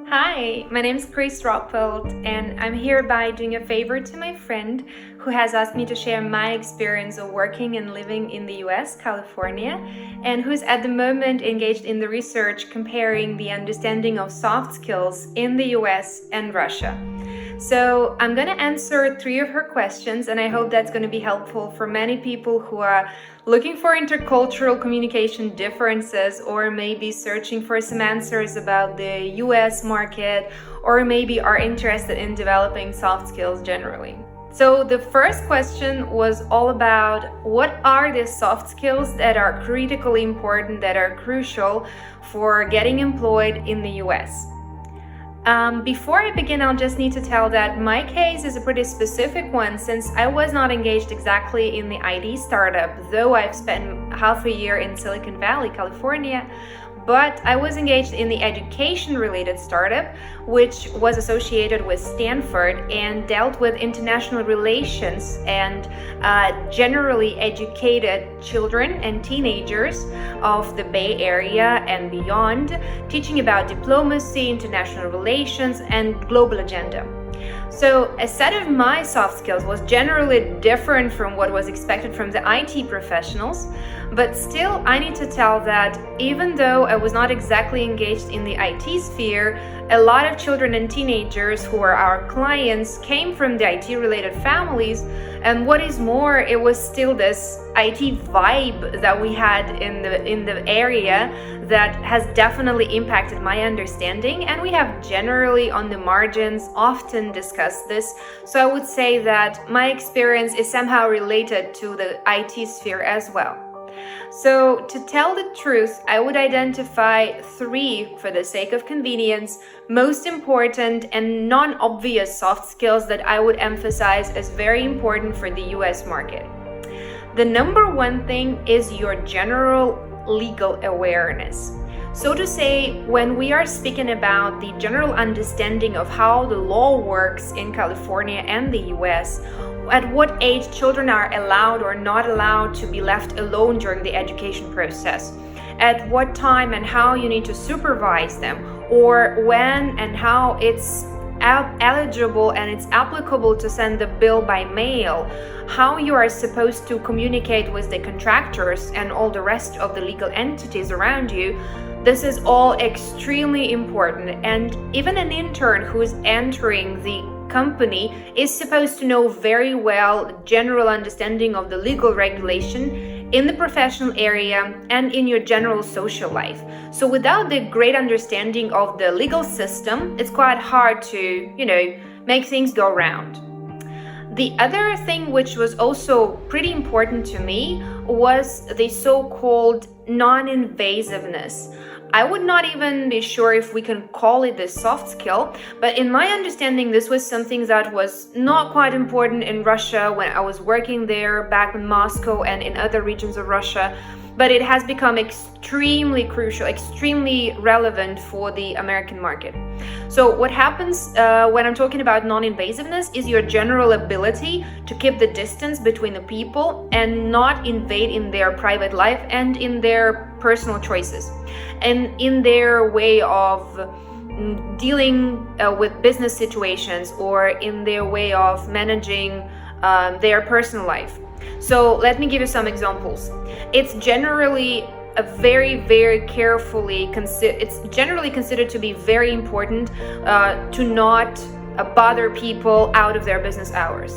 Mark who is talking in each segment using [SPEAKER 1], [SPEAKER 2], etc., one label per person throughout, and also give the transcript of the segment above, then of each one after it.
[SPEAKER 1] Hi, my name is Kристина Роппельт, and I'm hereby doing a favor to my friend who has asked me to share my experience of working and living in the US, California, and who's at the moment engaged in the research comparing the understanding of soft skills in the US and Russia. So I'm going to answer 3 of her questions, and I hope that's going to be helpful for many people who are looking for intercultural communication differences, or maybe searching for some answers about the US market, or maybe are interested in developing soft skills generally. So the first question was all about what are the soft skills that are critically important, that are crucial for getting employed in the US. Before I begin, I'll just need to tell that my case is a pretty specific one, since I was not engaged exactly in the IT startup, though I've spent half a year in Silicon Valley, California. But I was engaged in the education-related startup, which was associated with Stanford and dealt with international relations and generally educated children and teenagers of the Bay Area and beyond, teaching about diplomacy, international relations, and global agenda. So a set of my soft skills was generally different from what was expected from the IT professionals, but still I need to tell that even though I was not exactly engaged in the IT sphere, a lot of children and teenagers who are our clients came from the IT related families, and what is more, it was still this IT vibe that we had in the area that has definitely impacted my understanding, and we have generally on the margins often discussed this. So I would say that my experience is somehow related to the IT sphere as well. So to tell the truth, I would identify 3, for the sake of convenience, most important and non-obvious soft skills that I would emphasize as very important for the US market. The number 1 thing is your general legal awareness. So to say, when we are speaking about the general understanding of how the law works in California and the US, at what age children are allowed or not allowed to be left alone during the education process, at what time and how you need to supervise them, or when and how it's eligible and it's applicable to send the bill by mail, how you are supposed to communicate with the contractors and all the rest of the legal entities around you. This is all extremely important, and even an intern who is entering the company is supposed to know very well general understanding of the legal regulation in the professional area and in your general social life. So without the great understanding of the legal system, it's quite hard to, make things go round. The other thing which was also pretty important to me was the so-called non-invasiveness. I would not even be sure if we can call it a soft skill, but in my understanding, this was something that was not quite important in Russia when I was working there back in Moscow and in other regions of Russia, but it has become extremely crucial, extremely relevant for the American market. So what happens when I'm talking about non-invasiveness is your general ability to keep the distance between the people and not invade in their private life and in their personal choices and in their way of dealing with business situations or in their way of managing their personal life. So let me give you some examples. It's generally it's generally considered to be very important to not bother people out of their business hours.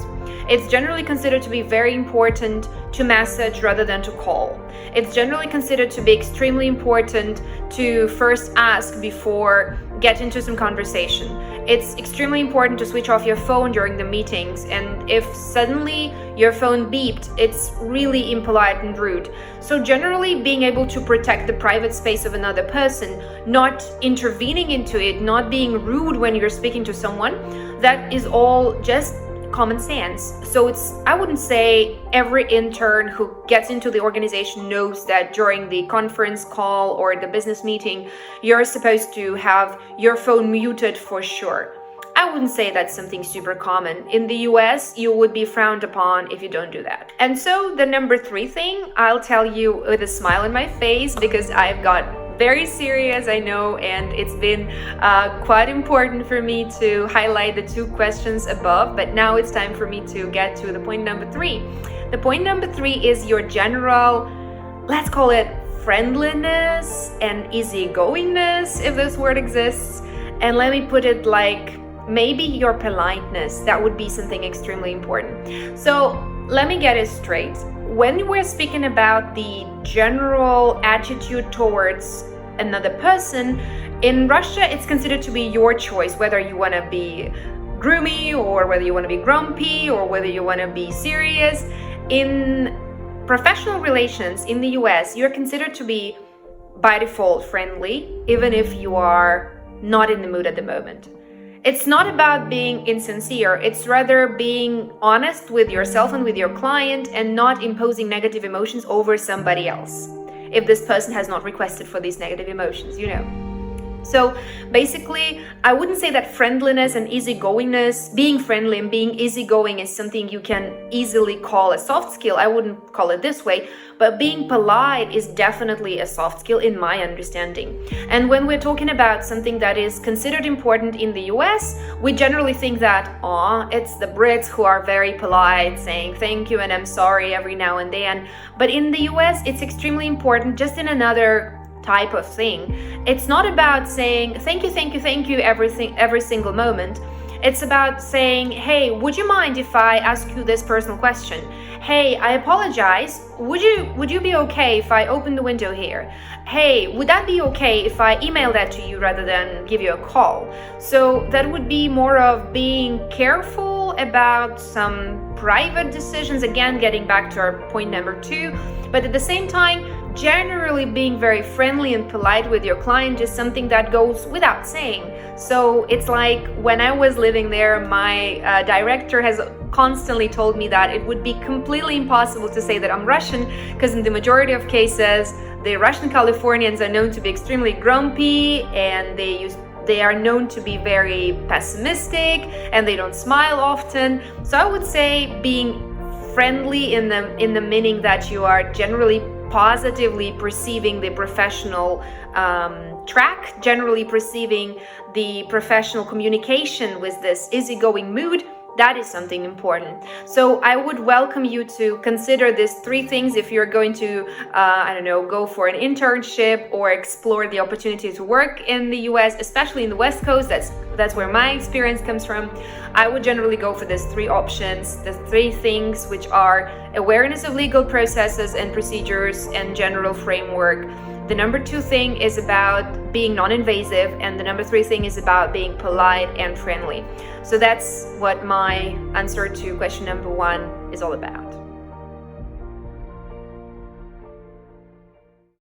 [SPEAKER 1] It's generally considered to be very important to message rather than to call. It's generally considered to be extremely important to first ask before get into some conversation. It's extremely important to switch off your phone during the meetings, and if suddenly your phone beeped, it's really impolite and rude. So generally being able to protect the private space of another person, not intervening into it, not being rude when you're speaking to someone, that is all just common sense. So I wouldn't say every intern who gets into the organization knows that during the conference call or the business meeting, you're supposed to have your phone muted for sure. I wouldn't say that's something super common. In the US, you would be frowned upon if you don't do that. And so the number 3 thing, I'll tell you with a smile on my face because I've got very serious, I know, and it's been quite important for me to highlight the 2 questions above, but now it's time for me to get to the point number 3. The point number 3 is your general, let's call it friendliness and easygoingness, if this word exists. And let me put it like maybe your politeness. That would be something extremely important. So let me get it straight. When we're speaking about the general attitude towards another person, in Russia, it's considered to be your choice whether you want to be groomy or whether you want to be grumpy or whether you want to be serious. In professional relations in the US, you're considered to be by default friendly, even if you are not in the mood at the moment. It's not about being insincere, it's rather being honest with yourself and with your client and not imposing negative emotions over somebody else, if this person has not requested for these negative emotions, you know. So basically, I wouldn't say that friendliness and easygoingness, being friendly and being easygoing is something you can easily call a soft skill. I wouldn't call it this way, but being polite is definitely a soft skill in my understanding. And when we're talking about something that is considered important in the US, we generally think that, it's the Brits who are very polite, saying thank you and I'm sorry every now and then. But in the US, it's extremely important, just in another type of thing. It's not about saying thank you every single moment. It's about saying, hey, would you mind if I ask you this personal question? Hey, I apologize. Would you be okay if I open the window here? Hey, would that be okay if I email that to you rather than give you a call? So that would be more of being careful about some private decisions, again getting back to our point number 2, but at the same time generally being very friendly and polite with your client is something that goes without saying. So it's like when I was living there, my director has constantly told me that it would be completely impossible to say that I'm Russian, because in the majority of cases the Russian Californians are known to be extremely grumpy and they are known to be very pessimistic and they don't smile often. So I would say being friendly in the meaning that you are generally positively perceiving the professional track, generally perceiving the professional communication with this easygoing mood, that is something important. So I would welcome you to consider these 3 things if you're going to, go for an internship or explore the opportunity to work in the US, especially in the West Coast. That's where my experience comes from. I would generally go for these 3 options, the 3 things which are awareness of legal processes and procedures and general framework. The number 2 thing is about being non-invasive, and the number 3 thing is about being polite and friendly. So that's what my answer to question number 1 is all about.